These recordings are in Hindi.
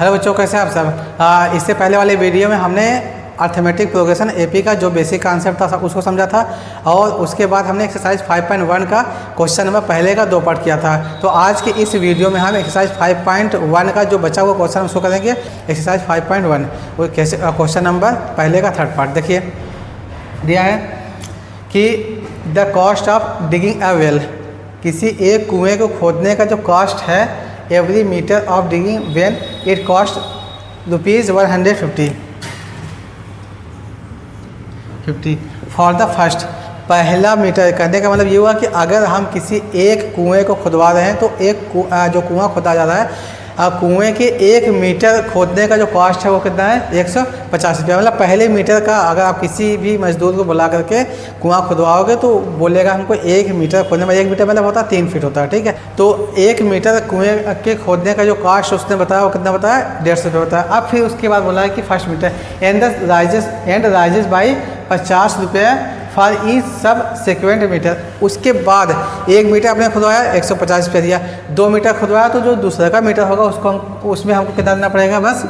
हेलो बच्चों, कैसे हैं आप सब। इससे पहले वाले वीडियो में हमने अर्थमेटिक प्रोग्रेशन एपी का जो बेसिक कॉन्सेप्ट था उसको समझा था, और उसके बाद हमने एक्सरसाइज 5.1 का क्वेश्चन नंबर पहले का 2 पार्ट किया था। तो आज के इस वीडियो में हम एक्सरसाइज 5.1 का जो बचा हुआ क्वेश्चन उसको करेंगे एक्सरसाइज 5.1, वो कैसे क्वेश्चन नंबर पहले का 3rd पार्ट। देखिए दिया है कि the cost of digging a well, किसी एक कुएँ को खोदने का जो कॉस्ट है every metre of digging when it cost ₹150 for the first. पहला मीटर करने का मतलब ये हुआ कि अगर हम किसी एक कुएं को खुदवा रहे हैं तो जो कुआं खोदा जा रहा है कुएं के 1 मीटर खोदने का जो कॉस्ट है वो कितना है 150 रुपया। मतलब पहले मीटर का अगर आप किसी भी मजदूर को बुला करके कुआं खुदवाओगे तो बोलेगा हमको 1 मीटर खोदने में, 1 मीटर मतलब होता है 3 फीट होता है, ठीक है। तो 1 मीटर कुएं के खोदने का जो कॉस्ट उसने बताया वो कितना बताया 150 रुपये बताया। अब फिर उसके बाद बोला है कि first metre and rises by 50 रुपये फॉर ईच सब सिक्वेंट मीटर। उसके बाद 1 मीटर आपने खुदवाया 150 रुपये दिया, 2 मीटर खुदवाया तो जो दूसरा का मीटर होगा उसमें हमको कितना देना पड़ेगा, बस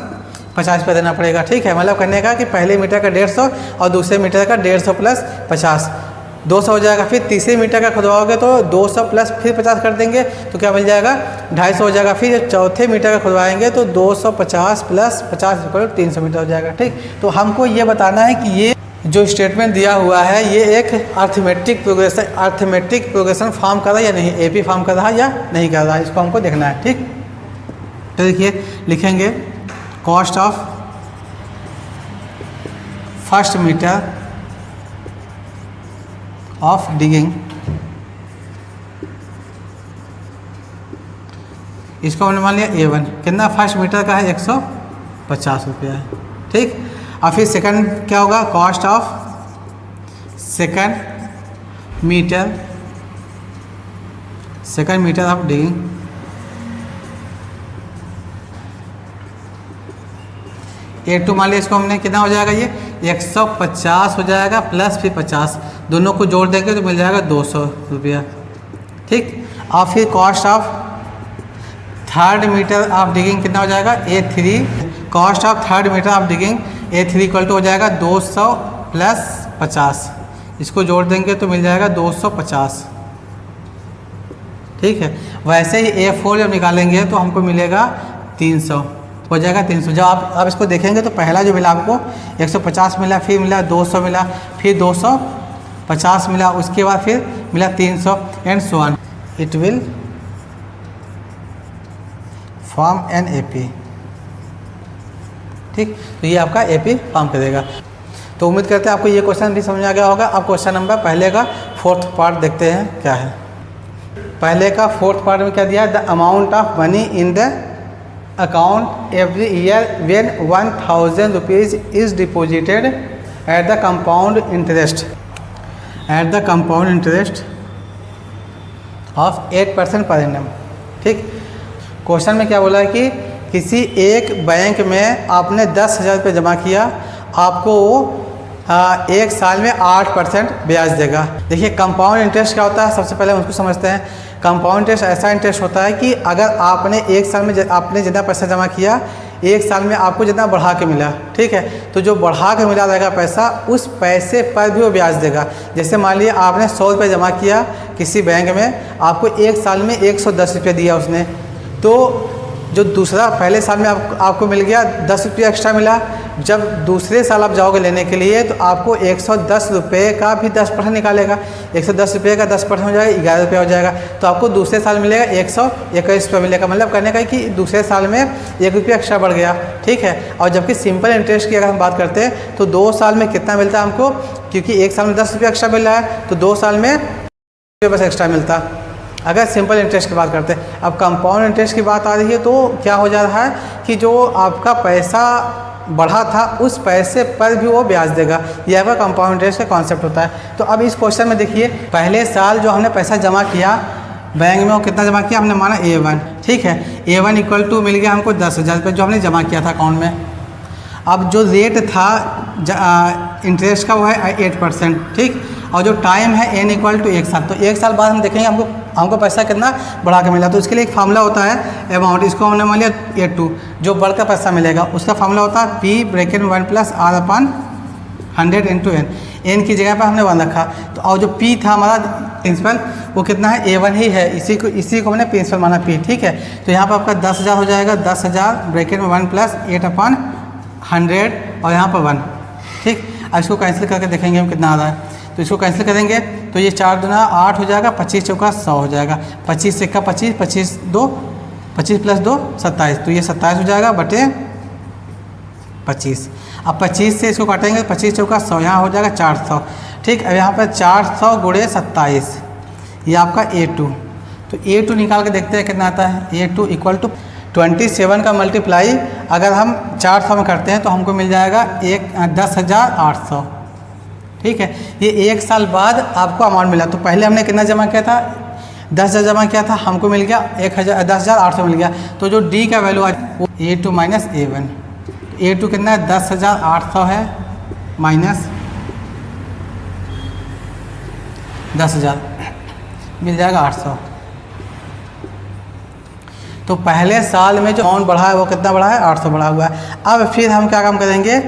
50 रुपये देना पड़ेगा, ठीक है। मतलब करने का कि पहले मीटर का 150 और दूसरे मीटर का 150 प्लस 50 200 हो जाएगा। फिर तीसरे मीटर का खुदवाओगे तो 200 प्लस फिर 50 कर देंगे तो क्या मिल जाएगा 250 हो जाएगा। फिर चौथे मीटर का खुदवाएंगे तो 250 प्लस 50 300 मीटर हो जाएगा, ठीक। तो हमको ये बताना है कि ये जो स्टेटमेंट दिया हुआ है ये एक अर्थमेटिक प्रोग्रेशन फॉर्म कर रहा है या नहीं, एपी फॉर्म कर रहा है या नहीं कर रहा है, इसको हमको देखना है, ठीक। तो देखिए लिखेंगे cost of first metre of digging, इसको हमने मान लिया A1 कितना फर्स्ट मीटर का है 150 रुपया है, ठीक। और फिर सेकंड क्या होगा, cost of second metre of digging, A2 मान लिया, इसको हमने कितना हो जाएगा ये 150 हो जाएगा प्लस फिर 50, दोनों को जोड़ देंगे तो मिल जाएगा 200 रुपया, ठीक। और फिर cost of third metre of digging कितना हो जाएगा A3, cost of third metre of digging A3 equal to हो जाएगा 200 प्लस 50, इसको जोड़ देंगे तो मिल जाएगा 250, ठीक है। वैसे ही A4 जब निकालेंगे तो हमको मिलेगा 300 हो जाएगा 300। जब आप इसको देखेंगे तो पहला जो मिला आपको 150 मिला, फिर मिला 200 मिला, फिर 250 मिला, उसके बाद फिर मिला 300 and so on, it will form an AP, ठीक। तो ये आपका एपी फॉर्म करेगा। तो उम्मीद करते हैं आपको ये क्वेश्चन भी समझ आ गया होगा। अब क्वेश्चन नंबर पहले का 4th पार्ट देखते हैं क्या है। पहले का 4th पार्ट में क्या दिया है, the amount of money in the account every year when 1000 rupees is deposited at the compound interest of 8% per annum, ठीक। क्वेश्चन में क्या बोला है कि किसी एक बैंक में आपने 10,000 रुपये जमा किया, आपको 1 साल में 8% ब्याज देगा। देखिए कंपाउंड इंटरेस्ट क्या होता है, सबसे पहले हम उसको समझते हैं। कंपाउंड इंटरेस्ट ऐसा इंटरेस्ट होता है कि अगर आपने 1 साल में आपने जितना पैसा जमा किया 1 साल में आपको जितना बढ़ा के मिला, ठीक है, तो जो बढ़ा के मिला रहेगा पैसा उस पैसे पर भी वो ब्याज देगा। जैसे मान लिया आपने 100 रुपये जमा किया किसी बैंक में, आपको 1 साल में 110 रुपये दिया उसने, तो जो दूसरा पहले साल में आपको मिल गया 10 रुपये एक्स्ट्रा मिला। जब दूसरे साल आप जाओगे लेने के लिए तो आपको 110 रुपये का भी 10% निकालेगा, 110 रुपये का 10% हो जाएगा 11 रुपये हो जाएगा, तो आपको दूसरे साल मिलेगा 121 रुपये मिलेगा। मतलब करने का कि दूसरे साल में 1 रुपया एक्स्ट्रा बढ़ गया, ठीक है। और जबकि सिंपल इंटरेस्ट की अगर हम बात करते हैं तो 2 साल में कितना मिलता है हमको, क्योंकि 1 साल में 10 रुपये एक्स्ट्रा मिल रहा है तो 2 साल में बस एक्स्ट्रा मिलता, अगर सिंपल इंटरेस्ट की बात करते हैं। अब कंपाउंड इंटरेस्ट की बात आ रही है तो क्या हो जा रहा है कि जो आपका पैसा बढ़ा था उस पैसे पर भी वो ब्याज देगा, यह आपका कंपाउंड इंटरेस्ट का कॉन्सेप्ट होता है। तो अब इस क्वेश्चन में देखिए पहले साल जो हमने पैसा जमा किया बैंक में वो कितना जमा किया, हमने माना A1, ठीक है। A1 इक्वल टू मिल गया हमको 10,000 रुपये जो हमने जमा किया था अकाउंट में। अब जो रेट था इंटरेस्ट का वो है 8%, ठीक। और जो टाइम है n इक्वल टू 1 साल, तो 1 साल बाद हम देखेंगे हमको पैसा कितना बढ़ा के मिला। तो इसके लिए एक फार्मूला होता है अमाउंट, इसको हमने मान लिया A2, जो बढ़कर पैसा मिलेगा उसका फार्मूला होता है P ब्रैकेट में 1 प्लस R अपन 100 इंटू n, n की जगह पर हमने 1 रखा। तो और जो P था हमारा प्रिंसिपल वो कितना है A1 ही है, इसी को हमने प्रिंसिपल माना P, ठीक है। तो यहाँ पर आपका 10,000 हो जाएगा, 10,000 ब्रैकेट में 1 प्लस 8 अपन 100 और यहाँ पर 1, ठीक। अब इसको कैंसिल करके देखेंगे हम कितना आ रहा है। तो इसको कैंसिल करेंगे तो ये 4 दूना 8 हो जाएगा, 25 चौका 100 हो जाएगा, 25 से का 25, 25 प्लस 2 27, तो ये 27 हो जाएगा बटे 25। अब 25 से इसको काटेंगे, 25 चौका 100, यहाँ हो जाएगा 400, ठीक। अब यहाँ पर 400 गुणे 27, ये आपका A2। तो A2 निकाल के देखते हैं कितना आता है। A2 इक्वल टू 27 का मल्टीप्लाई अगर हम 400 में करते हैं तो हमको मिल जाएगा 10,800, ठीक है। ये 1 साल बाद आपको अमाउंट मिला। तो पहले हमने कितना जमा किया था, 10,000 जमा किया था, हमको मिल गया 10,800 मिल गया। तो जो D का वैल्यू आ वो A2 माइनस A1, A2 कितना है 10,800 है माइनस 10,000 मिल जाएगा 800। तो पहले साल में जो अमाउंट बढ़ा है वो कितना बढ़ा है, 800 बढ़ा हुआ है। अब फिर हम क्या काम करेंगे,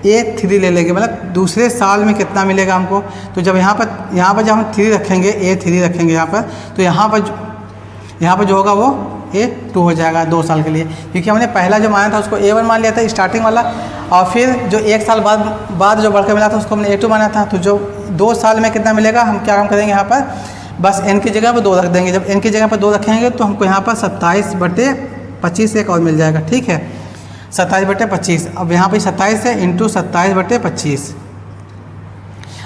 A3 ले लेंगे, मतलब दूसरे साल में कितना मिलेगा हमको। तो जब यहाँ पर जब हम 3 रखेंगे, A3 रखेंगे यहाँ पर, तो यहाँ पर जो होगा वो A2 हो जाएगा 2 साल के लिए, क्योंकि हमने पहला जो माना था उसको A1 मान लिया था स्टार्टिंग वाला, और फिर जो 1 साल बाद जो बढ़कर मिला था उसको हमने A2 माना था। तो जो 2 साल में कितना मिलेगा, हम क्या काम करेंगे यहाँ पर बस n की जगह पर 2 रख देंगे। जब n की जगह पर 2 रखेंगे तो हमको यहाँ पर 27/25 एक और मिल जाएगा, ठीक है, 27/25। अब यहाँ पे 27 है इंटू 27/25,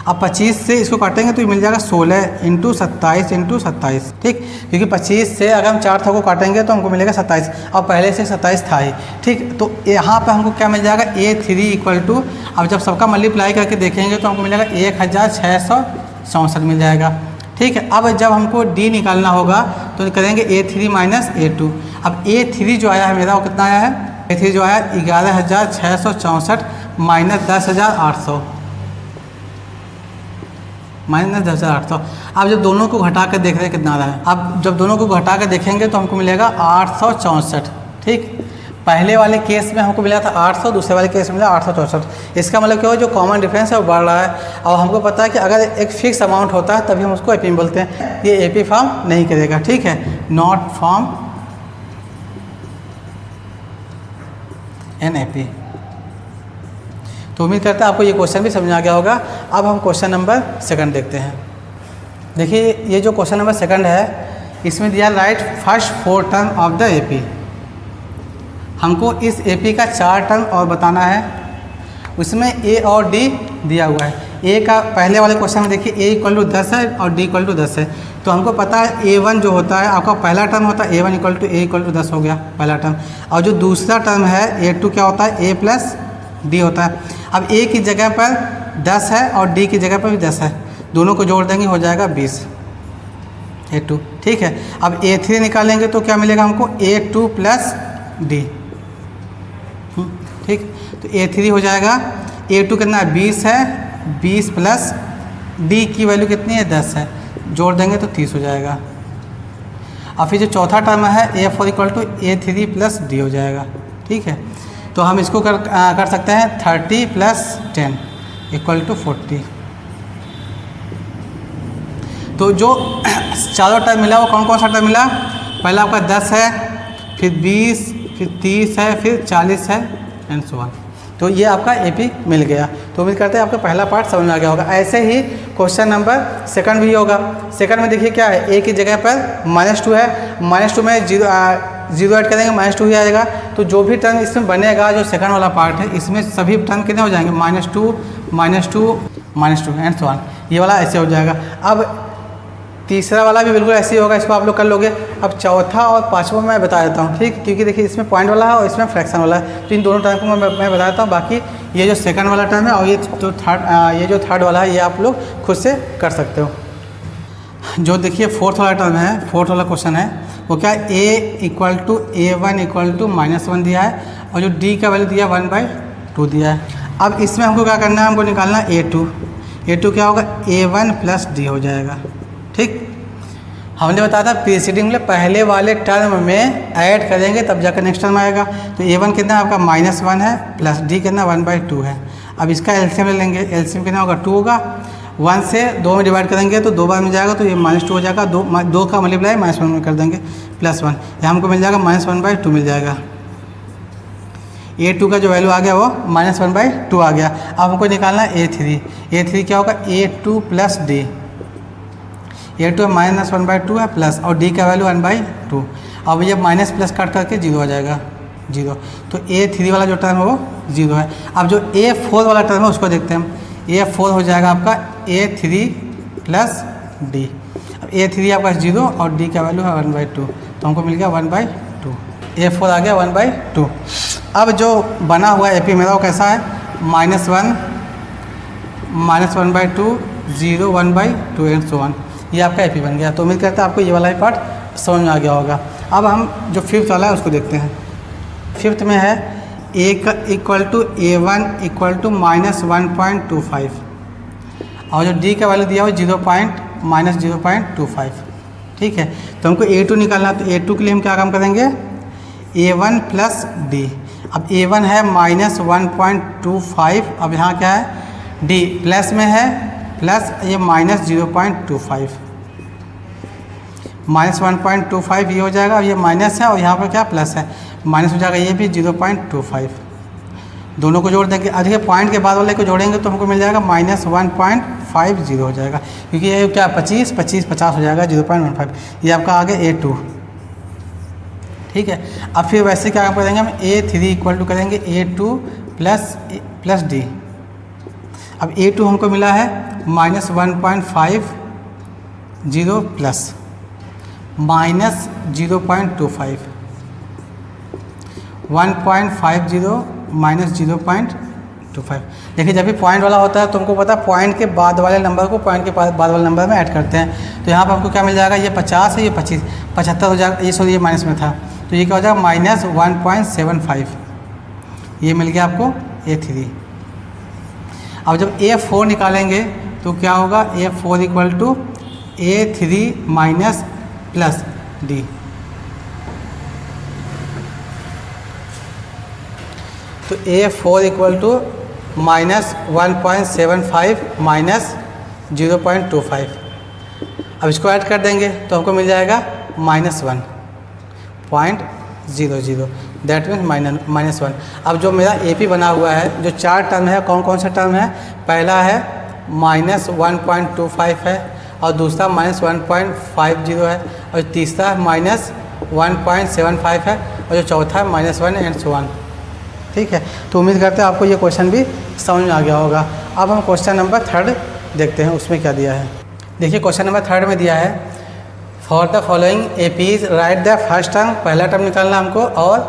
अब 25 से इसको काटेंगे तो ये मिल जाएगा 16 इंटू 27, ठीक। क्योंकि 25 से अगर हम 400 को काटेंगे तो हमको मिलेगा 27, अब पहले से 27 था ही, ठीक। तो यहाँ पर हमको क्या मिल जाएगा, A3 इक्वल टू, अब जब सबका मल्टीप्लाई करके देखेंगे तो हमको मिलेगा 1664 मिल जाएगा, ठीक है। अब जब हमको D निकालना होगा तो करेंगे A3 माइनस A2। अब A3 जो आया है मेरा वो कितना आया है, A3 जो आया 11,664 माइनस 10,800 माइनस 10,800। अब जब दोनों को घटा कर देख रहे हैं कितना आ रहा है, अब जब दोनों को घटा कर देखेंगे तो हमको मिलेगा 864, ठीक। पहले वाले केस में हमको मिला था 800, दूसरे वाले केस में मिला 864। इसका मतलब क्या हो, जो कॉमन डिफरेंस है वो बढ़ रहा है। और हमको पता है कि अगर एक फिक्स अमाउंट होता है तभी हम उसको AP में बोलते हैं। ये AP फॉर्म नहीं करेगा, ठीक है, नॉट फॉर्म एन AP। तो उम्मीद करते हैं आपको ये क्वेश्चन भी समझ आ गया होगा। अब हम क्वेश्चन नंबर 2 देखते हैं। देखिए ये जो क्वेश्चन नंबर 2 है इसमें दिया right first 4 term of the AP। हमको इस AP का 4 टर्म और बताना है। उसमें A और D दिया हुआ है। A का पहले वाले क्वेश्चन में देखिए A इक्वल टू 10 है और D इक्वल टू 10 है। तो हमको पता है A1 जो होता है आपका पहला टर्म होता है A1 equal to A equal to 10 हो गया पहला टर्म। और जो दूसरा टर्म है A2 क्या होता है A प्लस D होता है। अब A की जगह पर 10 है और D की जगह पर भी 10 है, दोनों को जोड़ देंगे हो जाएगा 20 A2, ठीक है। अब A3 निकालेंगे तो क्या मिलेगा हमको A2 प्लस D, ठीक। तो A3 हो जाएगा A2 कितना है 20 है, 20 प्लस D की वैल्यू कितनी है 10 है, जोड़ देंगे तो 30 हो जाएगा। और फिर जो चौथा टर्म है A4 equal to A3 plus D हो जाएगा, ठीक है। तो हम इसको कर सकते हैं 30 प्लस 10 इक्वल टू 40। तो जो चारों टर्म मिला वो कौन कौन सा टर्म मिला, पहला आपका 10 है, फिर 20, फिर 30 है, फिर 40 है एंड सो ऑन। तो ये आपका AP मिल गया। तो उम्मीद करते हैं आपका पहला पार्ट समझ में आ गया होगा। ऐसे ही क्वेश्चन नंबर 2 भी होगा। 2 में देखिए क्या है, A की जगह पर -2 है, -2 में जीरो ऐड करेंगे -2 ही आएगा। तो जो भी टर्म इसमें बनेगा जो 2 वाला पार्ट है इसमें सभी टर्म कितने हो जाएंगे -2 -2 एंड सो ऑन। ये वाला ऐसे हो जाएगा। अब तीसरा वाला भी बिल्कुल ऐसे ही होगा, इसको आप लोग कर लोगे। अब चौथा और पाँचवा मैं बता देता हूँ, ठीक, क्योंकि देखिए इसमें पॉइंट वाला है और इसमें फ्रैक्शन वाला है। तो इन दोनों टर्म को मैं बता देता हूँ। बाकी ये जो 2 वाला टर्म है और ये जो थर्ड वाला है ये आप लोग खुद से कर सकते हो। जो देखिए 4th वाला टर्म है, 4th वाला क्वेश्चन है वो क्या है, A equal to A1 equal to -1 दिया है और जो D का वैल्यू दिया 1/2 दिया है। अब इसमें हमको क्या करना है, हमको निकालना है A2। A2 क्या होगा, A1 प्लस डी हो जाएगा। ठीक, हमने बताया था प्रीसीडिंग में पहले वाले टर्म में ऐड करेंगे तब जाकर नेक्स्ट टर्म आएगा। तो A1 कितना आपका -1 है, प्लस डी कितना 1/2 है। अब इसका एलसीएम ले लेंगे, एलसीएम कितना होगा 2 होगा, 1 से 2 में डिवाइड करेंगे तो 2 बार में जाएगा तो ये -2 हो जाएगा, 2 का मल्टीप्लाई -1 में कर देंगे +1, यहाँ हमको मिल जाएगा -1/2 मिल जाएगा। A2 का जो वैल्यू आ गया वो -1/2 आ गया। अब हमको निकालना है A3। A3 क्या होगा, A2 प्लस डी। A2 -1/2 है प्लस, और D का वैल्यू 1/2। अब ये माइनस प्लस काट करके 0 आ जाएगा, 0। तो A3 वाला जो टर्म है वो 0 है। अब जो A4 वाला टर्म है उसको देखते हैं हम। A4 हो जाएगा आपका A3 प्लस D। अब A3 आपका 0 और D का वैल्यू है 1/2, तो हमको मिल गया 1/2। A4 आ गया 1/2। अब जो बना हुआ AP मेरा वो कैसा है, -1, -1/2, 0, 1/2 एंड सो ऑन। ये आपका AP बन गया। तो उम्मीद करते हैं आपको ये वाला ही पार्ट समझ में आ गया होगा। अब हम जो फिफ्थ वाला है उसको देखते हैं। फिफ्थ में है A equal to A1 equal to -1.25 और जो D का वैल्यू दिया हुआ -0.25। ठीक है, तो हमको A2 निकालना है। तो A2 के लिए हम क्या काम करेंगे, A1 प्लस D। अब A1 है -1.25, अब यहाँ क्या है D प्लस में है, प्लस ये -0.25, -1.25 ये हो जाएगा। अब ये माइनस है और यहाँ पर क्या प्लस है, माइनस हो जाएगा, ये भी 0.25। दोनों को जोड़ देंगे, अधिक पॉइंट के बाद वाले को जोड़ेंगे तो हमको मिल जाएगा -1.50 हो जाएगा, क्योंकि ये क्या 25 50 हो जाएगा, 0.15। ये आपका आ गया A2। ठीक है, अब फिर वैसे क्या करेंगे हम, A3 इक्वल टू करेंगे A2 प्लस D। अब A2 हमको मिला है -1.50 प्लस -0.25, 1.50 -0.25। देखिए जब भी पॉइंट वाला होता है तो हमको पता है पॉइंट के बाद वाले नंबर को पॉइंट के बाद वाले नंबर में ऐड करते हैं। तो यहाँ पर हमको क्या मिल जाएगा, ये 50 है, ये 25, 75 हो जाएगा, ये सॉरी ये माइनस में था, तो ये क्या हो जाएगा -1.75। ये मिल गया आपको A3। अब जब A4 निकालेंगे तो क्या होगा, A4 equal to A3 minus plus D। तो A4 इक्वल टू -1.75 -0.25। अब इसको ऐड कर देंगे तो हमको मिल जाएगा -1.00, दैट मीन्स -1। अब जो मेरा AP बना हुआ है, जो 4 टर्म है, कौन कौन सा टर्म है, पहला है -1.25 है, और दूसरा -1.50 है, और तीसरा -1.75 है, और जो चौथा -1 एंड सो ऑन। ठीक है, तो उम्मीद करते हैं आपको ये क्वेश्चन भी समझ में आ गया होगा। अब हम क्वेश्चन नंबर 3 देखते हैं, उसमें क्या दिया है। देखिए क्वेश्चन नंबर 3 में दिया है, for the following APs right the first term, पहला टर्म निकालना हमको, और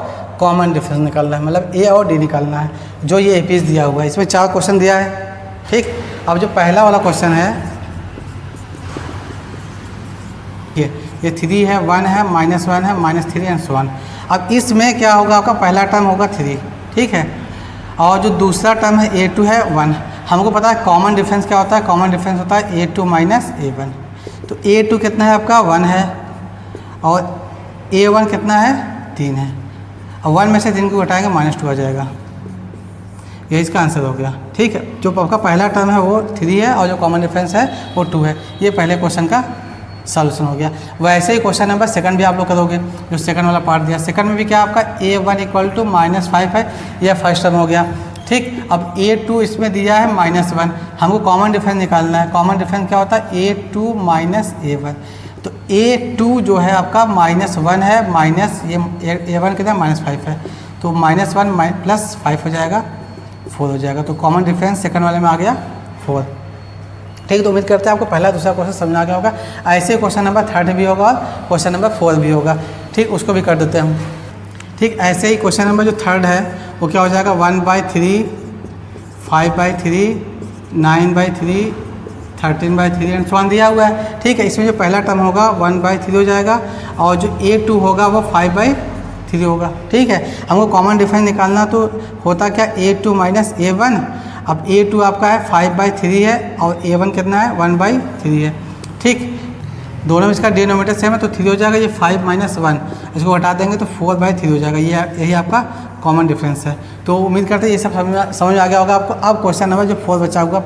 कॉमन डिफरेंस निकालना है, मतलब A और D निकालना है। जो ये APs दिया हुआ है, इसमें 4 क्वेश्चन दिया है। ठीक, अब जो पहला वाला क्वेश्चन है, ये 3 है, 1 है, -1 है, -3 एंड सो ऑन। अब इसमें क्या होगा, आपका पहला टर्म होगा 3। ठीक है, और जो दूसरा टर्म है A2 है 1। हमको पता है कॉमन डिफरेंस क्या होता है, कॉमन डिफरेंस होता है A2 माइनस A1। तो A2 कितना है आपका 1 है, और A1 कितना है 3 है, और 1 में से 3 को घटाएंगे -2 आ जाएगा। ये इसका आंसर हो गया। ठीक है, जो आपका पहला टर्म है वो 3 है, और जो कॉमन डिफरेंस है वो 2 है। ये पहले क्वेश्चन का सॉल्यूशन हो गया। वैसे ही क्वेश्चन नंबर 2 भी आप लोग करोगे, जो सेकंड वाला पार्ट दिया, सेकंड में भी क्या आपका A1 इक्वल टू -5 है, यह फर्स्ट टर्म हो गया। ठीक, अब A2 इसमें दिया है -1, हमको कॉमन डिफरेंस निकालना है। कॉमन डिफरेंस क्या होता है, A2 माइनस A1। तो A2 जो है आपका -1 है, माइनस ये A1 कितना -5 है, तो -1 प्लस 5 हो जाएगा, 4 हो जाएगा। तो कॉमन डिफरेंस सेकंड वाले में आ गया 4। ठीक, तो उम्मीद करते हैं आपको पहला दूसरा क्वेश्चन समझ आ गया होगा। ऐसे क्वेश्चन नंबर 3 भी होगा और क्वेश्चन नंबर 4 भी होगा। ठीक, उसको भी कर देते हैं हम। ठीक, ऐसे ही क्वेश्चन नंबर जो 3 है वो क्या हो जाएगा, 1/3, 5/3, 9/3, 13/3 एंड सो ऑन दिया हुआ है। ठीक है, इसमें जो पहला टर्म होगा 1/3 हो जाएगा, और जो A2 होगा वो 5/3 होगा। ठीक है, हमको कॉमन डिफरेंस निकालना, तो होता क्या A2 माइनस A1, अब A2 आपका है 5/3 है और A1 कितना है 1/3 है। ठीक, दोनों में इसका डिनोमिनेटर सेम है तो 3 हो जाएगा, ये 5 - 1 इसको हटा देंगे तो 4/3 हो जाएगा। ये यही आपका कॉमन डिफरेंस है। तो उम्मीद करते हैं ये सब समझ में आ गया होगा आपको। अब क्वेश्चन नंबर जो 4 बचा होगा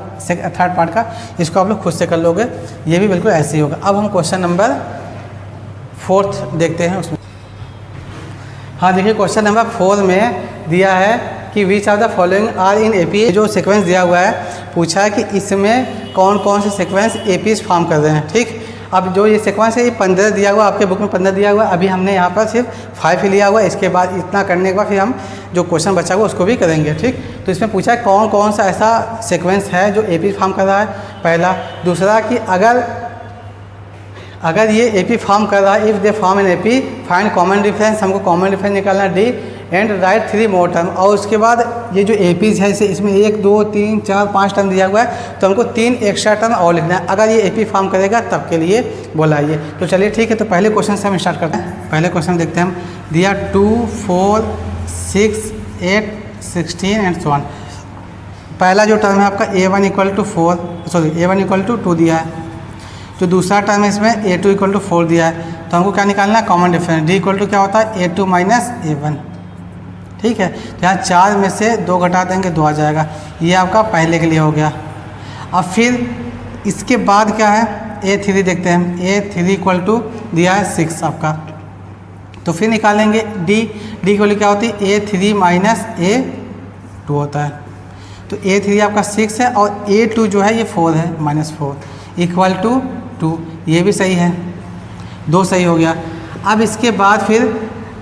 थर्ड पार्ट का, इसको आप लोग खुद से कर लोगे, ये भी बिल्कुल ऐसे ही होगा। अब हम क्वेश्चन नंबर 4 देखते हैं उसमें। हाँ देखिए, क्वेश्चन नंबर 4 में दिया है कि which of the following are in AP. जो सीक्वेंस दिया हुआ है, पूछा है कि इसमें कौन कौन से सीक्वेंस एपीज फॉर्म कर रहे हैं। ठीक, अब जो ये सीक्वेंस है ये 15 दिया हुआ, आपके बुक में 15 दिया हुआ, अभी हमने यहाँ पर सिर्फ 5 ही लिया हुआ। इसके बाद इतना करने के बाद फिर हम जो क्वेश्चन बचा हुआ उसको भी करेंगे। ठीक, तो इसमें पूछा है कौन कौन सा ऐसा सीक्वेंस है जो एपी फॉर्म कर रहा है, पहला। दूसरा कि अगर ये एपी फॉर्म कर रहा है, if they form an AP find common difference, हमको कॉमन डिफरेंस निकालना है D, and right 3 more term. और उसके बाद ये जो एपीज है इसमें 1 2 3 4 5 टर्म दिया हुआ है, तो हमको 3 एक्स्ट्रा टर्म और लिखना है अगर ये एपी फॉर्म करेगा तब के लिए बोला ये। तो चलिए ठीक है, तो पहले क्वेश्चन से हम स्टार्ट करते हैं। पहले क्वेश्चन देखते हैं हम। दिया 2 4 6 8 16 एंड so on। पहला जो टर्म है आपका A1 = 4, सॉरी A1 = 2 दिया है। जो दूसरा टर्म है इसमें A2 = 4 दिया है, तो हमको क्या निकालना है कॉमन डिफरेंस। D = क्या होता है A2 - A1। ठीक है, तो यहाँ 4 में से 2 घटा देंगे 2 आ जाएगा। ये आपका पहले के लिए हो गया। अब फिर इसके बाद क्या है A3 देखते हैं हम। A3 = दिया है 6 आपका, तो फिर निकालेंगे D क्या होती है A3 - A2 होता है। तो A3 आपका 6 है और A2 जो है ये 4 है -4 = 2। ये भी सही है, 2 सही हो गया। अब इसके बाद फिर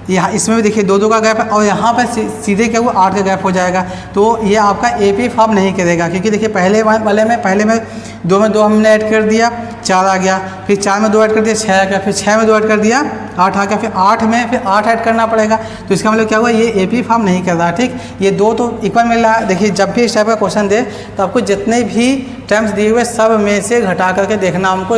यहाँ इसमें भी देखिए 2 का गैप है और यहाँ पर सीधे क्या हुआ 8 का गैप हो जाएगा। तो ये आपका एपी फॉर्म नहीं करेगा, क्योंकि देखिए पहले में 2 में 2 हमने ऐड कर दिया 4 आ गया, फिर 4 में 2 ऐड कर दिया 6 आ गया, फिर 6 में 2 ऐड कर दिया 8 आ गया, फिर 8 में फिर 8 ऐड करना पड़ेगा। तो इसका मतलब क्या हुआ ये एपी फॉर्म नहीं कर रहा। ठीक, ये 2 तो इक्वल मिल रहा है। देखिए जब भी इस टाइप का क्वेश्चन दे तो आपको जितने भी टर्म्स दिए हुए सब में से घटा करके देखना हमको।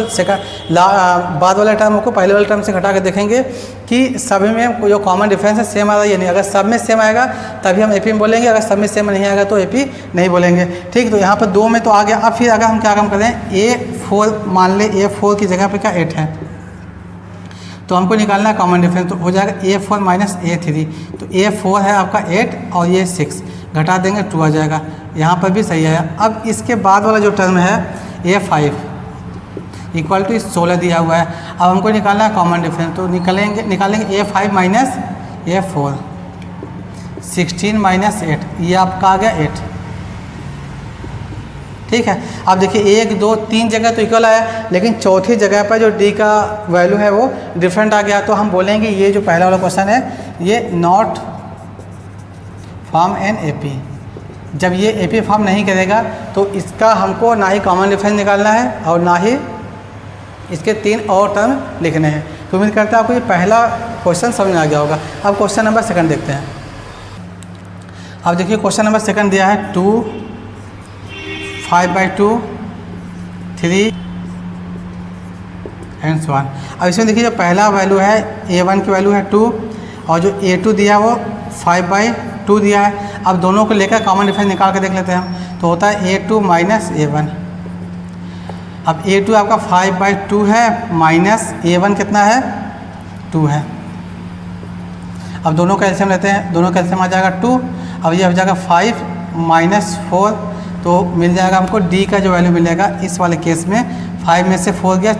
बाद वाला टर्म हमको पहले वाले टर्म से घटा कर देखेंगे कि सभी में जो कॉमन डिफरेंस है सेम आ रहा है या नहीं। अगर सब में सेम आएगा तभी हम एपी में बोलेंगे, अगर सब में सेम नहीं आएगा तो एपी नहीं बोलेंगे। ठीक, तो यहाँ पर 2 में तो आ गया। अब फिर अगर हम क्या काम करें A4 मान ले, A4 की जगह पे क्या 8 है, तो हमको निकालना है कॉमन डिफरेंस। तो हो जाएगा A4 - A3। तो A4 है आपका 8 और ये 6 घटा देंगे 2 आ जाएगा। यहाँ पर भी सही है। अब इसके बाद वाला जो टर्म है A5 = 16 दिया हुआ है। अब हमको निकालना है कॉमन डिफरेंस, तो निकालेंगे A5 - A4 16 - 8, ये आपका आ गया 8। ठीक है, अब देखिए 1 2 3 जगह तो इक्वल आया, लेकिन चौथी जगह पर जो D का वैल्यू है वो डिफरेंट आ गया। तो हम बोलेंगे ये जो पहला वाला क्वेश्चन है ये नॉट फॉर्म एन एपी। जब ये एपी फॉर्म नहीं करेगा तो इसका हमको ना ही कॉमन डिफरेंस निकालना है और ना ही इसके 3 और टर्म लिखने हैं। तो उम्मीद करता है आपको ये पहला क्वेश्चन समझ में आ गया होगा। अब क्वेश्चन नंबर 2 देखते हैं। अब देखिए क्वेश्चन नंबर 2 दिया है 2 5/2 3 एंड so on। अब इसमें देखिए जो पहला वैल्यू है A1 की वैल्यू है 2 और जो A2 दिया वो 5/2 दिया है। अब दोनों को लेकर कॉमन डिफरेंस निकाल के देख लेते हैं हम। तो होता है A2 - A1। अब A2 आपका 5/2 है माइनस A1 कितना है 2 है। अब दोनों का एलसीएम लेते हैं, दोनों का एलसीएम आ जाएगा 2। अब ये हो जाएगा 5 - 4, तो मिल जाएगा हमको D का जो वैल्यू मिलेगा इस वाले केस में 5 में से 4 गया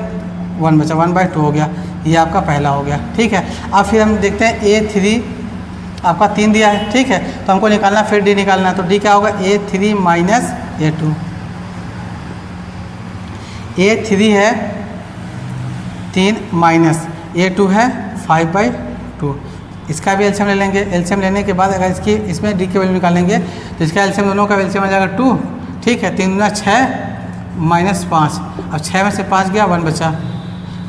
1 बचा 1/2 हो गया। ये आपका पहला हो गया। ठीक है, अब फिर हम देखते हैं A3 आपका 3 दिया है। ठीक है, तो हमको निकालना फिर D निकालना, तो D क्या होगा A3 - A2। A3 है 3 माइनस A2 है 5/2। इसका भी एलसीएम ले लेंगे। एलसीएम लेने के बाद अगर इसमें D की वैल्यू निकालेंगे तो इसका एलसीएम दोनों का एलसीएम आ जाएगा 2। ठीक है, 3 × 6 - 5। अब 6 में से 5 गया 1 बचा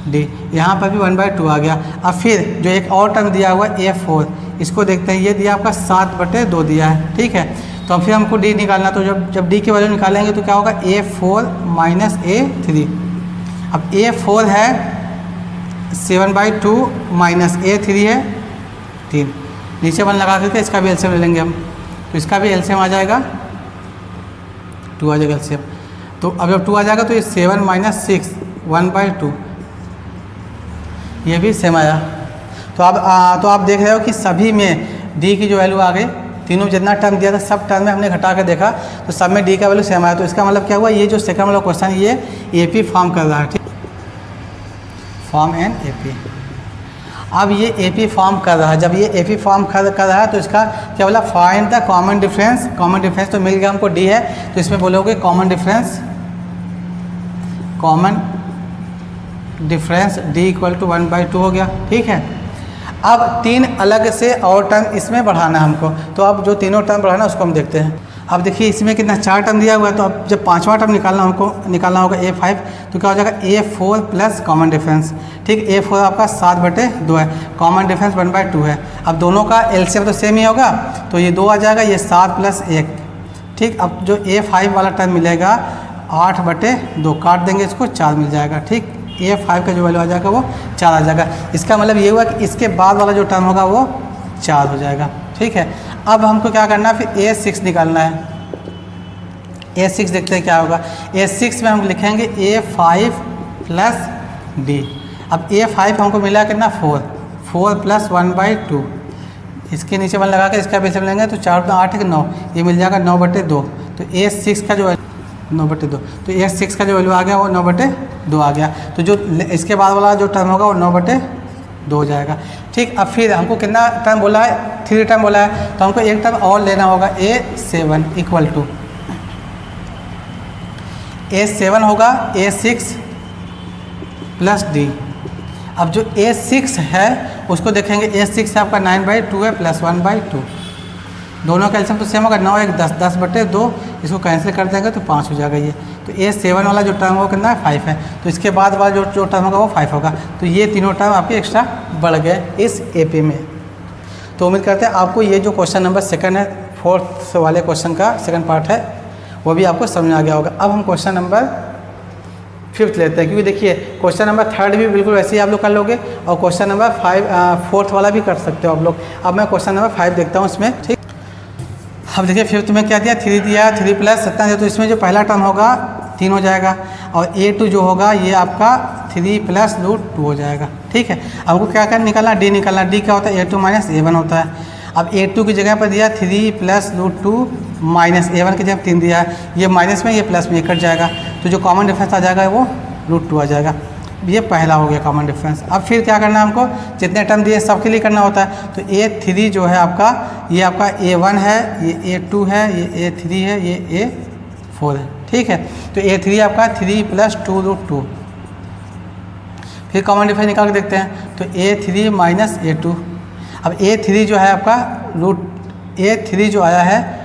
D। यहाँ पर भी 1/2 आ गया। अब फिर जो एक और टर्म दिया हुआ है A4, इसको देखते हैं। ये दिया आपका 7/2 दिया है। ठीक है, तो अब फिर हमको D निकालना, तो जब D की वैल्यू निकालेंगे तो क्या होगा A4 - A3। अब A4 है 7/2 माइनस A3 है 3। नीचे 1 लगा करके इसका भी एलसीएम ले लेंगे हम, तो इसका भी एलसीएम आ जाएगा 2 आ जाएगा एलसीएम। तो अब जब 2 आ जाएगा तो ये 7 माइनस 6 1/2, ये भी सेम आया। तो आप देख रहे हो कि सभी में डी की जो वैल्यू आ गई, तीनों जितना टर्म दिया था सब टर्म में हमने घटा कर देखा तो सब में डी का वैल्यू सेम आया। तो इसका मतलब क्या हुआ, ये जो सेकंड वाला क्वेश्चन ये एपी फॉर्म कर रहा है, ठीक, फॉर्म एन एपी। अब ये एपी फॉर्म कर रहा है, जब ये एपी फॉर्म कर रहा है तो इसका क्या बोला, find the common difference. Common difference तो मिल गया हमको, डी है तो इसमें बोलोगे common difference D equal to 1/2 हो गया, ठीक है। अब 3 अलग से और टर्म इसमें बढ़ाना है हमको, तो अब जो तीनों टर्म बढ़ाना उसको हम देखते हैं। अब देखिए इसमें कितना 4 टर्म दिया हुआ है, तो अब जब 5वां टर्म निकालना होगा A5, तो क्या हो जाएगा A4 प्लस कॉमन डिफरेंस, ठीक। A4 आपका 7/2 है, कॉमन डिफरेंस 1/2 है। अब दोनों का एलसीएम तो सेम ही होगा, तो ये 2 आ जाएगा, ये 7 + 1, ठीक। अब जो A5 वाला टर्म मिलेगा 8/2, काट देंगे इसको, 4 मिल जाएगा, ठीक। A5 का जो वैल्यू आ जाएगा वो 4 आ जाएगा। इसका मतलब ये हुआ कि इसके बाद वाला जो टर्म होगा वो 4 हो जाएगा, ठीक है। अब हमको क्या करना है, फिर A6 निकालना है। A6 देखते हैं क्या होगा। A6 में हम लिखेंगे A5 प्लस D। अब A5 हमको मिला कितना, 4 प्लस 1/2, इसके नीचे 1 लगा के इसका बेस लेंगे तो 4 × 8 = 9, ये मिल जाएगा 9/2। तो A6 का जो 9/2, तो A6 का जो वैल्यू आ गया वो 9/2 आ गया। तो जो इसके बाद वाला जो टर्म होगा वो 9/2 हो जाएगा, ठीक। अब फिर हमको कितना टर्म बोला है, 3 टर्म बोला है, तो हमको एक टर्म और लेना होगा। A7 इक्वल टू A7 होगा A6 प्लस D। अब जो A6 है उसको देखेंगे, A6 है आपका 9/2 है प्लस 1/2, दोनों का एलसीएम तो सेम होगा, 9 × 1 = 10, 10/2, इसको कैंसिल कर देंगे तो 5 हो जाएगा ये। तो A7 वाला जो टर्म वो कितना है, 5 है, तो इसके बाद वाला जो टर्म होगा वो 5 होगा। तो ये तीनों टर्म आपके एक्स्ट्रा बढ़ गए इस एपी में। तो उम्मीद करते हैं आपको ये जो क्वेश्चन नंबर 2 है, 4th वाले क्वेश्चन का सेकंड पार्ट है, वो भी आपको समझ में आ गया होगा। अब हम क्वेश्चन नंबर 5th लेते हैं, क्योंकि देखिए क्वेश्चन नंबर 3rd भी बिल्कुल वैसे ही आप लोग कर लोगे, और क्वेश्चन नंबर 4th वाला भी कर सकते हो आप लोग। अब मैं क्वेश्चन नंबर 5 देखता हूँ इसमें, ठीक। अब देखिए 5th में क्या दिया, 3 दिया, 3 प्लस 7 दिया, तो इसमें जो पहला टर्म होगा 3 हो जाएगा, और A2 जो होगा ये आपका 3 + √2 हो जाएगा, ठीक है। हमको क्या क्या निकालना, D निकालना। D क्या होता है, A2 - A1 होता है। अब A2 की जगह पर दिया 3 + √2 माइनस A1 की जगह 3 दिया है, ये माइनस में ये प्लस में ये कट जाएगा, तो जो कॉमन डिफरेंस आ जाएगा वो √2 आ जाएगा। ये पहला हो गया कॉमन डिफरेंस। अब फिर क्या करना है हमको, जितने टर्म दिए सबके लिए करना होता है। तो A3 जो है आपका, ये आपका A1 है, ये A2 है, ये A3 है, ये A4 है, ठीक है। तो A3 आपका 3 + 2√2। फिर कॉमन डिफरेंस निकाल के देखते हैं, तो A3 - A2। अब A3 जो है आपका A3 जो आया है,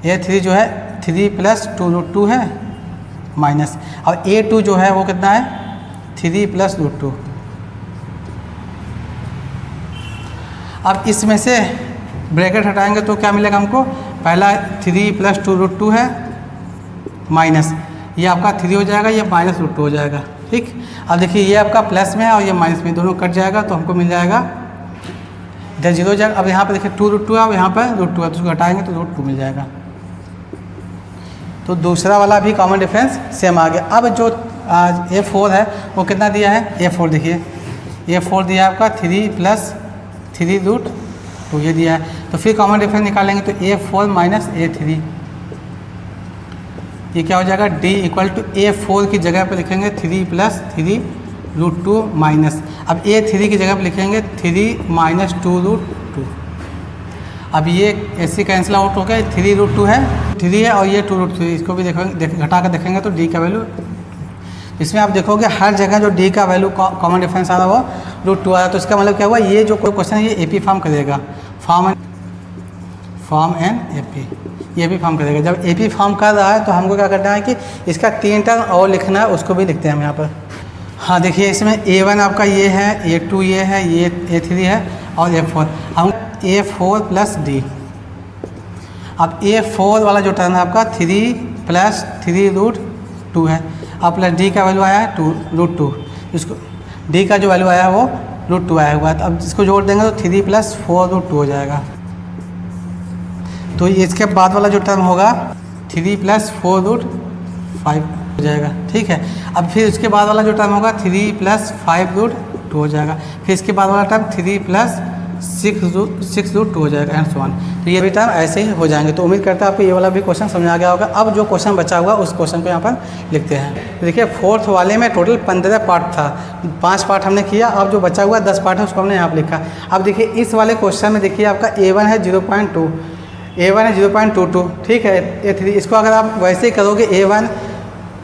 A3 जो है 3 + 2√2 है माइनस, और A2 जो है वो कितना है, 3 + √2। अब इसमें से ब्रैकेट हटाएंगे तो क्या मिलेगा हमको, पहला 3 + 2√2 है माइनस, ये आपका 3 हो जाएगा, ये -√2 हो जाएगा, ठीक। अब देखिए ये आपका प्लस में है और ये माइनस में, दोनों कट जाएगा तो हमको मिल जाएगा इधर 0 हो जाएगा। अब यहाँ पर देखिए 2√2 है और यहाँ पर √2 है, तो उसको घटाएंगे तो √2 मिल जाएगा। तो दूसरा वाला भी कॉमन डिफरेंस सेम आ गया। अब जो A4 है वो कितना दिया है, A4 देखिए, A4 दिया है आपका 3 + 3√2 ये दिया है। तो फिर कॉमन डिफरेंस निकालेंगे तो A4 - A3, ये क्या हो जाएगा, D = A4 की जगह पर लिखेंगे 3 + 3√2 माइनस, अब A3 की जगह पर लिखेंगे 3 - 2√2। अब ये ऐसे कैंसिल आउट हो गया, 3√2 है, 3 है और ये 2√3, इसको भी घटा कर देखेंगे तो D का वैल्यू, इसमें आप देखोगे हर जगह जो D का वैल्यू कॉमन डिफरेंस आ रहा है वो √2 आ रहा है। तो इसका मतलब क्या हुआ, ये जो कोई क्वेश्चन है ये AP फॉर्म करेगा, फॉर्म एन AP, ये भी फॉर्म करेगा। जब AP फॉर्म कर रहा है तो हमको क्या करना है कि इसका 3 टर्म और लिखना है, उसको भी लिखते हैं हम यहाँ पर। हाँ देखिए इसमें A1 आपका ये है, A2 ये है, ये A3 है और A4, हम A4 + D। अब A4 वाला जो टर्म है आपका 3 + 3√2 है, अब प्लस D का वैल्यू आया है √2, इसको D का जो वैल्यू आया है वो √2 आया हुआ है। तो अब इसको जोड़ देंगे तो 3 + 4√2 हो जाएगा। तो इसके बाद वाला जो टर्म होगा 3 + 4√5 हो जाएगा। ठीक है, अब फिर इसके बाद वाला जो टर्म होगा 3 + 5√2 हो जाएगा। फिर इसके बाद वाला टर्म 3 + 6√2 हो जाएगा एंड सो ऑन। तो ये भी टर्म ऐसे ही हो जाएंगे। तो उम्मीद करता है आपको ये वाला भी क्वेश्चन समझ आ गया होगा। अब जो क्वेश्चन बचा हुआ उस क्वेश्चन को यहाँ पर लिखते हैं। तो देखिए फोर्थ वाले में टोटल 15 पार्ट था, 5 पार्ट हमने किया। अब जो बचा हुआ 10 पार्ट है उसको हमने यहाँ पर लिखा। अब देखिए इस वाले क्वेश्चन में देखिए आपका A1 है 0.2, A1 है 0.22। ठीक है, A3 इसको अगर आप वैसे ही करोगे A1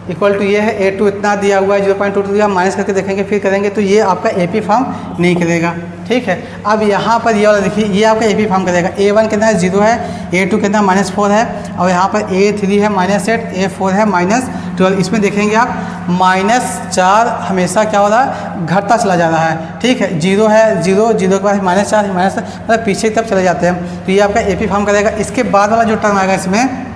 = ये है, A2 इतना दिया हुआ है 0.22 दिया, माइनस करके देखेंगे फिर करेंगे तो ये आपका AP फॉर्म नहीं करेगा। ठीक है, अब यहाँ पर ये वाला देखिए ये आपका AP फॉर्म करेगा। A1 कितना है 0 है, A2 कितना -4 है, और यहाँ पर A3 है -8, A4 है -12। इसमें देखेंगे आप -4 हमेशा क्या हो रहा है, घटता चला जा रहा है। ठीक है, 0 है 0, 0 के बाद -4 मतलब पीछे की तरफ चले जाते हैं। तो ये आपका AP फॉर्म करेगा। इसके बाद वाला जो टर्म आएगा इसमें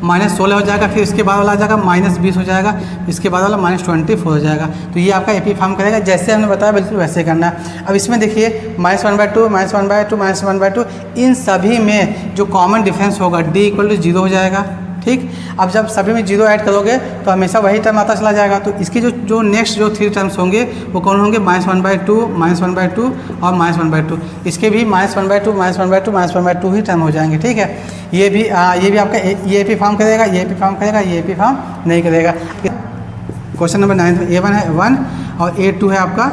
-16 हो जाएगा, फिर इसके बाद वाला आ जाएगा -20 हो जाएगा, इसके बाद वाला -24 हो जाएगा। तो ये आपका AP फॉर्म करेगा। जैसे हमने बताया बिल्कुल वैसे करना है। अब इसमें देखिए -1/2, -1/2, -1/2, इन सभी में जो कॉमन डिफरेंस होगा D = 0 हो जाएगा। ठीक, अब जब सभी में 0 ऐड करोगे तो हमेशा वही टर्म आता चला जाएगा। तो इसके जो नेक्स्ट जो 3 टर्म्स होंगे वो कौन होंगे, -1/2, -1/2 और -1/2। इसके भी -1/2, -1/2, -1/2 ही टर्म हो जाएंगे। ठीक है, ये भी आपका ये AP फॉर्म करेगा, ये AP फॉर्म करेगा, ये AP फॉर्म नहीं करेगा। क्वेश्चन नंबर 9 में A1 है 1 और A2 है आपका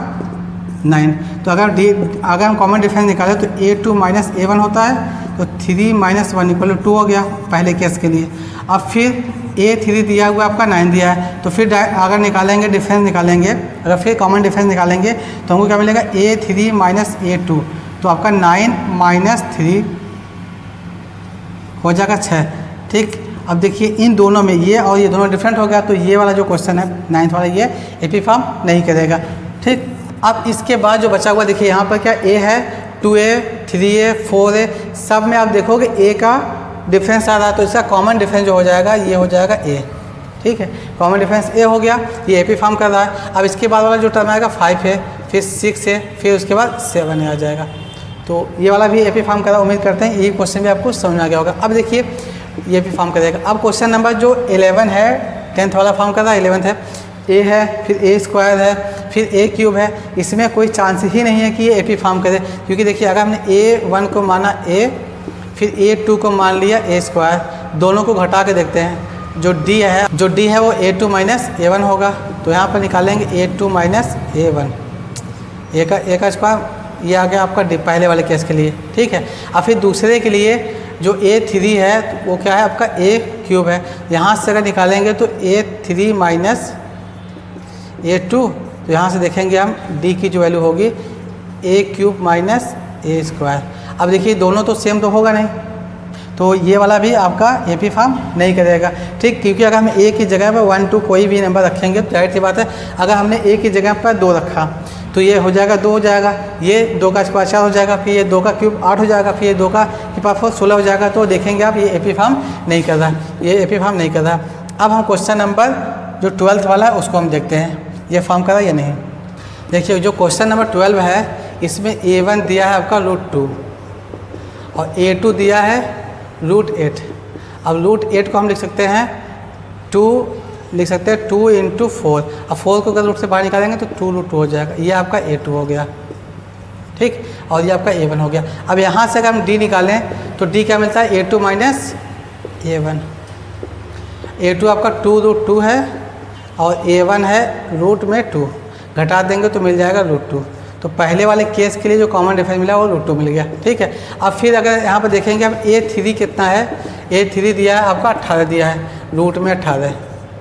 9। तो अगर हम कॉमन डिफरेंस निकालें तो A2 - A1 होता है, तो 3 - 1 = 2 हो गया पहले केस के लिए। अब फिर A3 दिया हुआ आपका 9 दिया है, तो फिर अगर निकालेंगे डिफरेंस निकालेंगे, अगर फिर कॉमन डिफरेंस निकालेंगे तो हमको क्या मिलेगा, A3 - A2, तो आपका 9 - 3 हो जाएगा 6। ठीक, अब देखिए इन दोनों में ये और ये दोनों डिफरेंट हो गया, तो ये वाला जो क्वेश्चन है 9th वाला ये AP फॉर्म नहीं करेगा। ठीक, अब इसके बाद जो बचा हुआ देखिए यहाँ पर क्या A है 2A, 3A, 4A, सब में आप देखोगे A का डिफरेंस आ रहा है, तो इसका कॉमन डिफरेंस जो हो जाएगा ये हो जाएगा A। ठीक है, कॉमन डिफरेंस A हो गया, ये AP फॉर्म कर रहा है। अब इसके बाद वाला जो टर्म आएगा 5 है, फिर 6 है, फिर उसके बाद 7 आ जाएगा। तो ये वाला भी AP फॉर्म कर रहा है। उम्मीद करते हैं ये क्वेश्चन भी आपको समझ आ गया होगा। अब देखिए ये भी फॉर्म करेगा। अब क्वेश्चन नंबर जो 11 है 10th वाला फॉर्म कर रहा है, 11th है A है, फिर A² है, फिर A³ है। इसमें कोई चांस ही नहीं है कि ये AP फॉर्म करे, क्योंकि देखिए अगर हमने A1 को माना A, फिर A2 को मान लिया A², दोनों को घटा के देखते हैं। जो D है वो A2 - A1 होगा, तो यहाँ पर निकालेंगे A2 - A1, A का स्क्वायर। ये आ गया आपका पहले वाले केस के लिए। ठीक है, और फिर दूसरे के लिए जो A3 है तो वो क्या है आपका A³ है। यहाँ से अगर निकालेंगे तो A3 - A2, तो यहाँ से देखेंगे हम D की जो वैल्यू होगी A³ - A²। अब देखिए दोनों तो सेम तो होगा नहीं, तो ये वाला भी आपका AP फॉर्म नहीं करेगा। ठीक, क्योंकि अगर हम A की जगह पर 1, 2 कोई भी नंबर रखेंगे तो जाहिर सी बात है, अगर हमने A की जगह पर 2 रखा तो ये हो जाएगा 2 हो जाएगा, ये 2 का स्क्वायर 4 हो जाएगा, फिर ये 2 का क्यूब 8 हो जाएगा, फिर ये 2 का पावर 4 16 हो जाएगा। तो देखेंगे आप ये AP फॉर्म नहीं कर रहा, ये AP फॉर्म नहीं कर रहा। अब हम क्वेश्चन नंबर जो 12th वाला है उसको हम देखते हैं, ये फॉर्म कर रहा है या नहीं। देखिए जो क्वेश्चन नंबर 12 है इसमें A1 दिया है आपका √2 और A2 दिया है √8। अब √8 को हम लिख सकते हैं 2 लिख सकते हैं 2 × 4। अब 4 को अगर रूट से बाहर निकालेंगे तो 2√2 हो जाएगा। ये आपका A2 हो गया। ठीक, और ये आपका A1 हो गया। अब यहाँ से अगर हम D निकालें तो D क्या मिलता है, A2 - A1। A2 आपका 2√2 है और A1 है रूट में 2, घटा देंगे तो मिल जाएगा √2। तो पहले वाले केस के लिए जो कॉमन डिफरेंस मिला वो √2 मिल गया। ठीक है, अब फिर अगर यहाँ पर देखेंगे हम A3 कितना है, A3 दिया है आपका 18 दिया है, रूट में 18।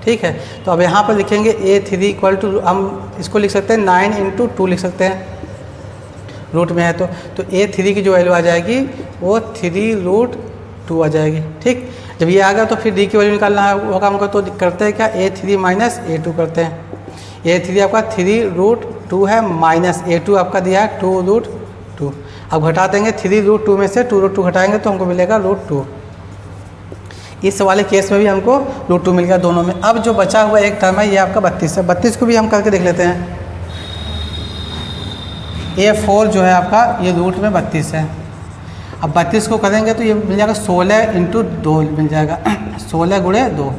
ठीक है, तो अब यहाँ पर लिखेंगे A3 = हम इसको लिख सकते हैं 9 × 2 लिख सकते हैं, रूट में है तो A3 की जो वैल्यू आ जाएगी वो 3√2 आ जाएगी। ठीक, जब ये आ गया तो फिर D की वैल्यू निकालना होगा हमको, तो करते हैं क्या A3 - A2 करते हैं। A3 आपका 3√2 है, माइनस A2 आपका दिया है 2√2। अब घटा देंगे 3√2 में से 2√2 घटाएंगे तो हमको मिलेगा √2। इस वाले केस में भी हमको √2 मिल गया दोनों में। अब जो बचा हुआ एक टर्म है ये आपका 32 है। 32 को भी हम करके देख लेते हैं। A4 जो है आपका ये रूट में 32 है अब 32 को करेंगे तो ये मिल जाएगा 16 इंटू 2 मिल जाएगा 16 गुणे 2।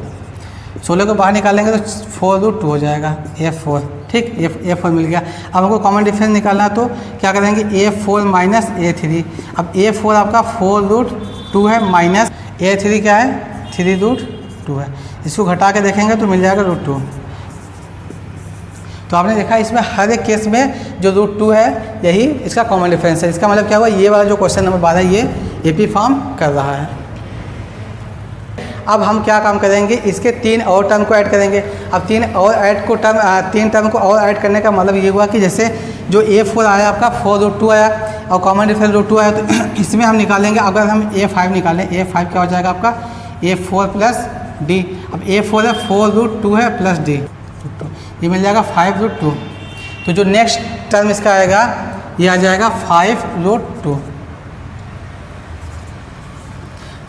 16 को बाहर निकालेंगे तो 4√2 हो जाएगा A4। ठीक, A4 मिल गया। अब हमको कॉमन डिफरेंस निकालना तो क्या करेंगे A4 माइनस A3। अब A4 आपका 4√2 है माइनस A3 क्या है 3√2 है। इसको घटा के देखेंगे तो मिल जाएगा √2। तो आपने देखा इसमें हर एक केस में जो √2 है यही इसका कॉमन डिफरेंस है। इसका मतलब क्या हुआ, ये वाला जो क्वेश्चन नंबर 12 ये AP फॉर्म कर रहा है। अब हम क्या काम करेंगे, इसके 3 और टर्म को ऐड करेंगे। अब 3 टर्म को और ऐड करने का मतलब ये हुआ कि जैसे जो A4 आया आपका 4√2 आया और कॉमन डिफरेंस √2 आया, तो इसमें हम निकालेंगे। अगर हम A5 निकालें, A5 क्या हो जाएगा आपका A4 प्लस D। अब A4 है 4√2 है प्लस D, ये मिल जाएगा 5√2। तो जो नेक्स्ट टर्म इसका आएगा ये आ जाएगा 5√2।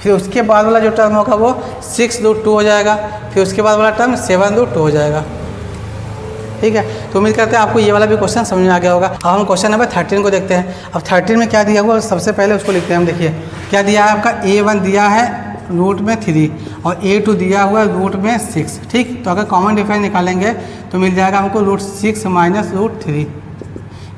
फिर उसके बाद वाला जो टर्म होगा वो 6√2 हो जाएगा। फिर उसके बाद वाला टर्म 7√2 हो जाएगा। ठीक है, तो उम्मीद करते हैं आपको ये वाला भी क्वेश्चन समझ में आ गया होगा। अब हम क्वेश्चन नंबर 13 को देखते हैं। अब 13 में क्या दिया हुआ, सबसे पहले उसको लिखते हैं हम। देखिए क्या दिया है आपका, A1 दिया है रूट में 3 और A2 दिया हुआ है रूट में 6। ठीक, तो अगर कॉमन डिफरेंस निकालेंगे तो मिल जाएगा हमको √6 माइनस √3।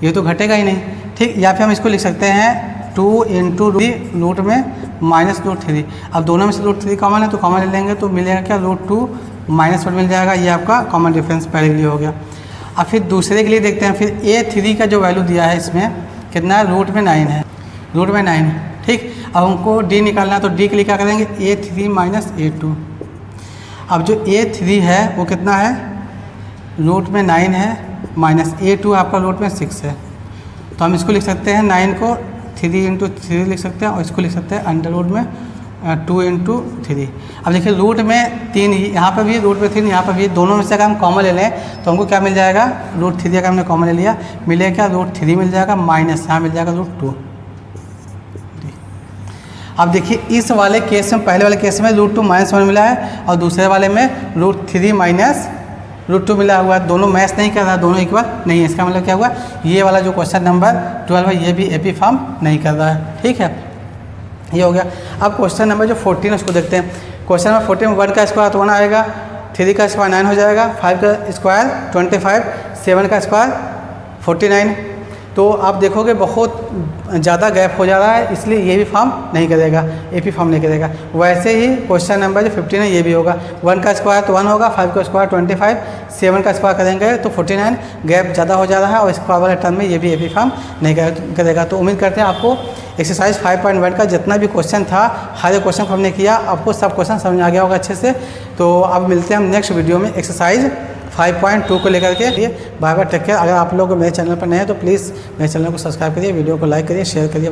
ये तो घटेगा ही नहीं। ठीक, या फिर हम इसको लिख सकते हैं 2 इंटू रूट में माइनस √3। अब दोनों में से √3 कॉमन है तो कॉमन ले लेंगे तो मिलेगा क्या √2 माइनस 1 मिल जाएगा। ये आपका कॉमन डिफरेंस पहले के लिए हो गया। अब फिर दूसरे के लिए देखते हैं। फिर A3 का जो वैल्यू दिया है इसमें कितना है, रूट में 9 है, रूट में 9 है। ठीक, अब हमको D निकालना है तो D के लिए क्या करेंगे, A3 माइनस A2। अब जो A3 है वो कितना है, रूट में 9 है माइनस A2 आपका रूट में 6 है। तो हम इसको लिख सकते हैं 9 को 3 इंटू 3 लिख सकते हैं और इसको लिख सकते हैं अंडर रूट में 2 इंटू 3। अब देखिए रूट में 3 यहाँ पर भी, रूट में 3 यहाँ पर भी, दोनों में से अगर हम कॉमन ले लें तो हमको क्या मिल जाएगा, √3 अगर हमने कॉमन ले लिया मिलेगा क्या, √3 मिल जाएगा माइनस यहाँ मिल जाएगा √2। अब देखिए इस वाले केस में, पहले वाले केस में √2 माइनस 1 मिला है और दूसरे वाले में √3 माइनस √2 मिला हुआ है। दोनों मैच नहीं कर रहा, दोनों इक्वल नहीं है। इसका मतलब क्या हुआ, ये वाला जो क्वेश्चन नंबर 12 है ये भी AP फॉर्म नहीं कर रहा है। ठीक है, ये हो गया। अब क्वेश्चन नंबर जो 14 है उसको देखते हैं। क्वेश्चन नंबर 14 में 1 का स्क्वायर तो 1 आएगा, 3 का स्क्वायर 9 हो जाएगा, 5 का स्क्वायर 25, 7 का स्क्वायर 49। तो आप देखोगे बहुत ज़्यादा गैप हो जा रहा है, इसलिए ये भी फॉर्म नहीं करेगा, AP फॉर्म नहीं करेगा। वैसे ही क्वेश्चन नंबर जो 15 है ये भी होगा। 1 का स्क्वायर तो 1 होगा, 5 का स्क्वायर 25, 7 का स्क्वायर करेंगे तो 49। गैप ज़्यादा हो जा रहा है और स्क्वायर वाले टर्म में ये भी AP फॉर्म नहीं करेगा। तो उम्मीद करते हैं आपको एक्सरसाइज 5.1 का जितना भी क्वेश्चन था हर एक क्वेश्चन को हमने किया, आपको सब क्वेश्चन समझ आ गया होगा अच्छे से। तो अब मिलते हैं हम नेक्स्ट वीडियो में एक्सरसाइज 5.2 को लेकर के। Bye bye, take care. अगर आप लोग मेरे चैनल पर नए हैं तो प्लीज़ मेरे चैनल को सब्सक्राइब करिए, वीडियो को लाइक करिए, शेयर करिए।